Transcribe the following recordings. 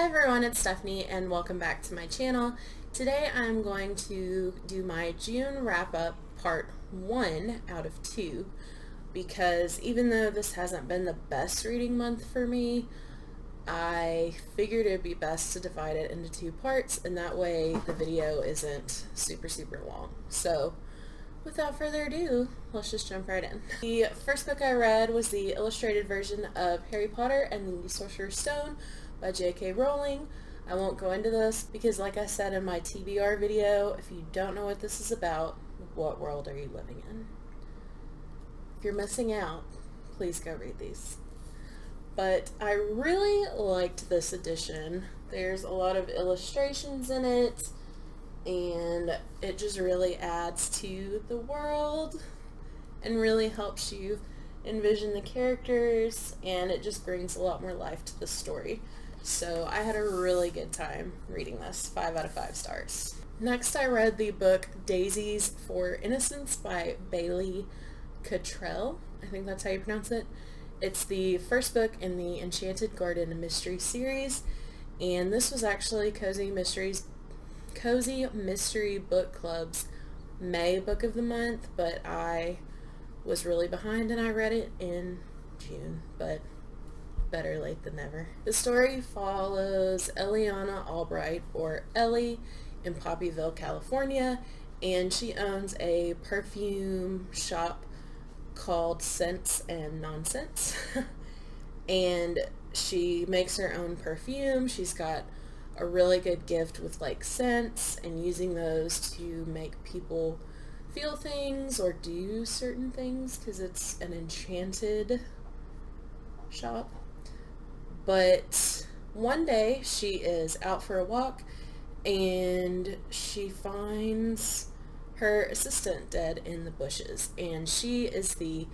Hi everyone, it's Stephanie and welcome back to my channel. Today I'm going to do my June wrap-up part 1 out of 2 because even though this hasn't been the best reading month for me, I figured it would be best to divide it into 2 parts, and that way the video isn't super long. So without further ado, let's just jump right in. The first book I read was the illustrated version of Harry Potter and the Sorcerer's Stone by J.K. Rowling. I won't go into this because, like I said in my TBR video, if you don't know what this is about, what world are you living in? If you're missing out, please go read these. But I really liked this edition. There's a lot of illustrations in it, and it just really adds to the world and really helps you envision the characters, and it just brings a lot more life to the story. So I had a really good time reading this. 5 out of 5 stars. Next I read the book Daisies for Innocence by Bailey Cottrell. I think that's how you pronounce it. It's the first book in the Enchanted Garden mystery series, and this was actually Cozy Mystery Book Club's May book of the month, but I was really behind and I read it in June, but better late than never. The story follows Eliana Albright, or Ellie, in Poppyville, California, and she owns a perfume shop called Scents and Nonsense. And she makes her own perfume. She's got a really good gift with like scents and using those to make people feel things or do certain things because it's an enchanted shop. But one day she is out for a walk and she finds her assistant dead in the bushes, and she is the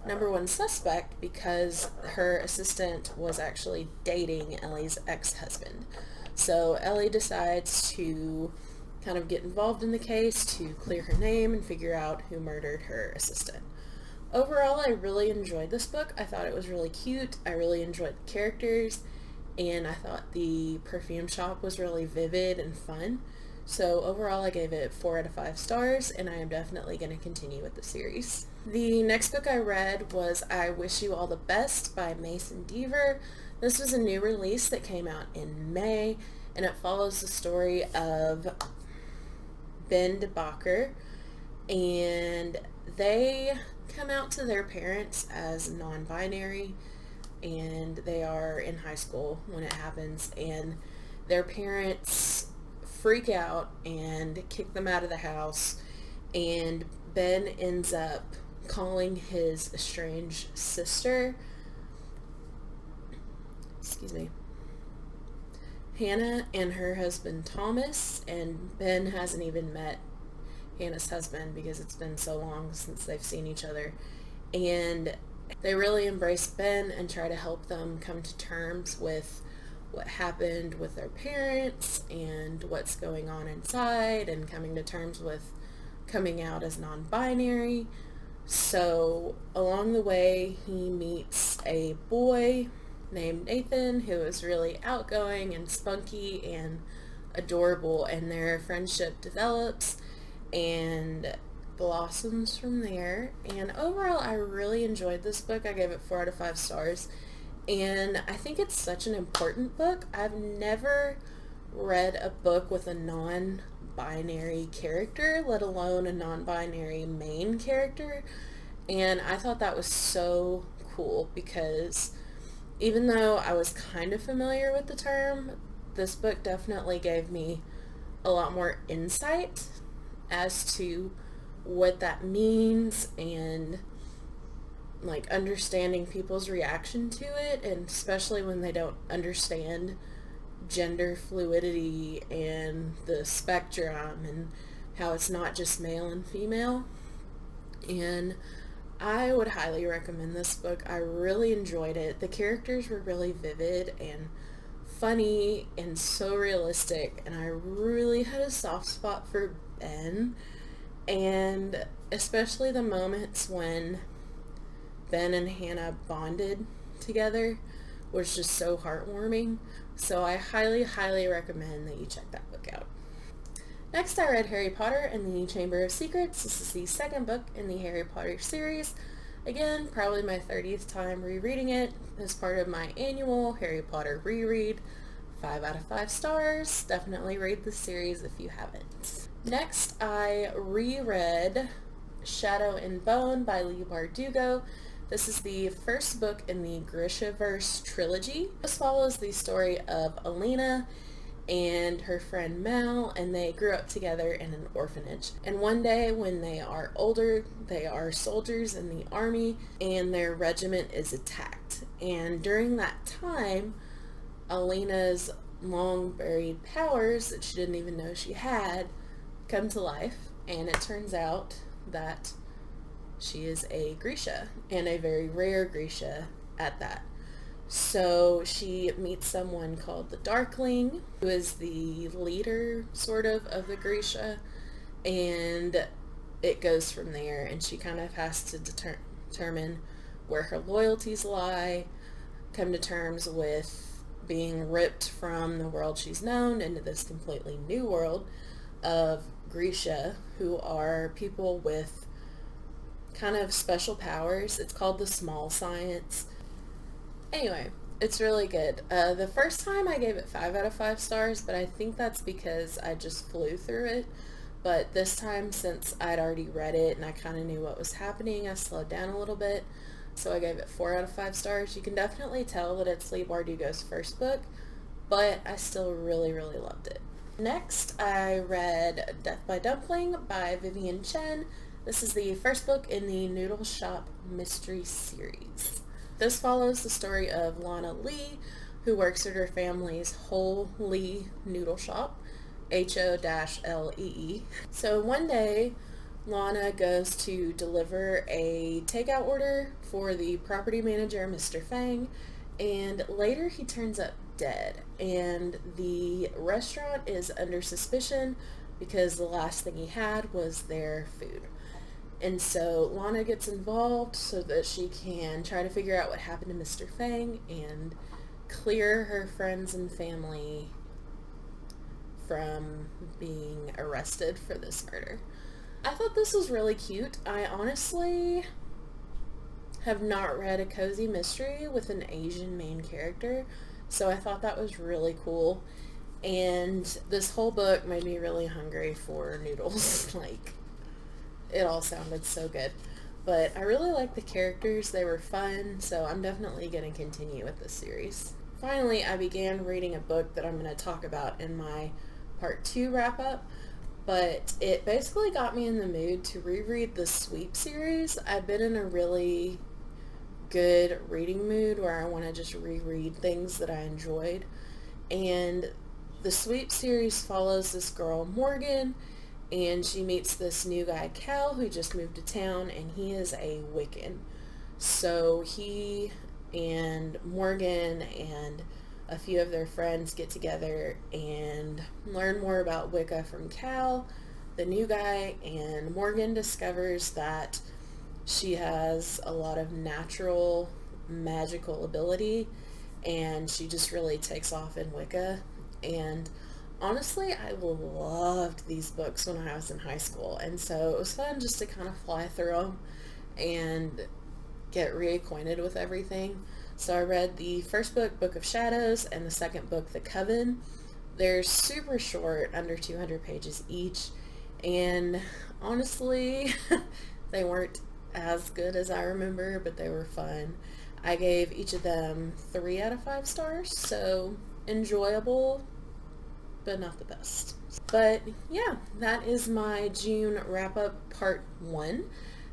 #1 suspect because her assistant was actually dating Ellie's ex-husband. So Ellie decides to kind of get involved in the case to clear her name and figure out who murdered her assistant. Overall, I really enjoyed this book. I thought it was really cute. I really enjoyed the characters, and I thought the perfume shop was really vivid and fun. So overall, I gave it 4 out of 5 stars, and I am definitely going to continue with the series. The next book I read was I Wish You All the Best by Mason Deaver. This was a new release that came out in May, and it follows the story of Ben DeBacher, and they come out to their parents as non-binary, and they are in high school when it happens, and their parents freak out and kick them out of the house, and Ben ends up calling his estranged sister, Hannah, and her husband Thomas, and Ben hasn't even met Hannah's husband because it's been so long since they've seen each other, and they really embrace Ben and try to help them come to terms with what happened with their parents and what's going on inside, and coming to terms with coming out as non-binary. So along the way he meets a boy named Nathan who is really outgoing and spunky and adorable, and their friendship develops and blossoms from there. And overall, I really enjoyed this book. I gave it 4 out of 5 stars, and I think it's such an important book. I've never read a book with a non-binary character, let alone a non-binary main character, and I thought that was so cool because even though I was kind of familiar with the term, this book definitely gave me a lot more insight as to what that means, and like understanding people's reaction to it, and especially when they don't understand gender fluidity and the spectrum and how it's not just male and female. And I would highly recommend this book. I really enjoyed it. The characters were really vivid and funny and so realistic, and I really had a soft spot for Ben, and especially the moments when Ben and Hannah bonded together was just so heartwarming. So I highly, highly recommend that you check that book out. Next, I read Harry Potter and the Chamber of Secrets. This is the second book in the Harry Potter series. Again, probably my 30th time rereading it as part of my annual Harry Potter reread. 5 out of 5 stars. Definitely read the series if you haven't. Next, I reread Shadow and Bone by Leigh Bardugo. This is the first book in the Grishaverse trilogy. This follows the story of Alina and her friend Mal, and they grew up together in an orphanage. And one day when they are older, they are soldiers in the army, and their regiment is attacked. And during that time, Alina's long buried powers that she didn't even know she had come to life, and it turns out that she is a Grisha, and a very rare Grisha at that. So she meets someone called the Darkling, who is the leader, sort of the Grisha, and it goes from there, and she kind of has to determine where her loyalties lie, come to terms with being ripped from the world she's known into this completely new world of Grisha, who are people with kind of special powers. It's called the Small Science. Anyway, it's really good. The first time I gave it 5 out of 5 stars, but I think that's because I just flew through it. But this time, since I'd already read it and I kind of knew what was happening, I slowed down a little bit. So I gave it 4 out of 5 stars. You can definitely tell that it's Leigh Bardugo's first book, but I still really, really loved it. Next, I read Death by Dumpling by Vivian Chen. This is the first book in the Noodle Shop mystery series. This follows the story of Lana Lee, who works at her family's Whole Lee Noodle Shop, H-O-L-E-E. So one day, Lana goes to deliver a takeout order for the property manager, Mr. Fang, and later he turns up dead, and the restaurant is under suspicion because the last thing he had was their food. And so Lana gets involved so that she can try to figure out what happened to Mr. Fang and clear her friends and family from being arrested for this murder. I thought this was really cute. I honestly have not read a cozy mystery with an Asian main character, so I thought that was really cool. And this whole book made me really hungry for noodles. Like, it all sounded so good. But I really liked the characters. They were fun, so I'm definitely going to continue with this series. Finally, I began reading a book that I'm going to talk about in my part 2 wrap-up, but it basically got me in the mood to reread the Sweep series. I've been in a really good reading mood where I want to just reread things that I enjoyed. And the Sweep series follows this girl, Morgan, and she meets this new guy, Cal, who just moved to town, and he is a Wiccan. So he and Morgan and a few of their friends get together and learn more about Wicca from Cal, the new guy, and Morgan discovers that she has a lot of natural magical ability, and she just really takes off in Wicca. And honestly, I loved these books when I was in high school, and so it was fun just to kind of fly through them and get reacquainted with everything. So I read the first book, Book of Shadows, and the second book, The Coven. They're super short, under 200 pages each, and honestly, they weren't as good as I remember, but they were fun. I gave each of them 3 out of 5 stars, so enjoyable, but not the best. But yeah, that is my June wrap-up part 1.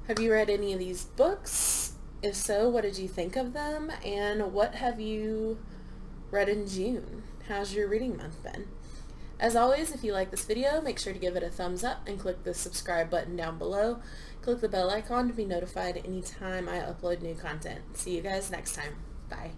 Have you read any of these books? If so, what did you think of them? And what have you read in June? How's your reading month been? As always, if you like this video, make sure to give it a thumbs up and click the subscribe button down below. Click the bell icon to be notified anytime I upload new content. See you guys next time. Bye.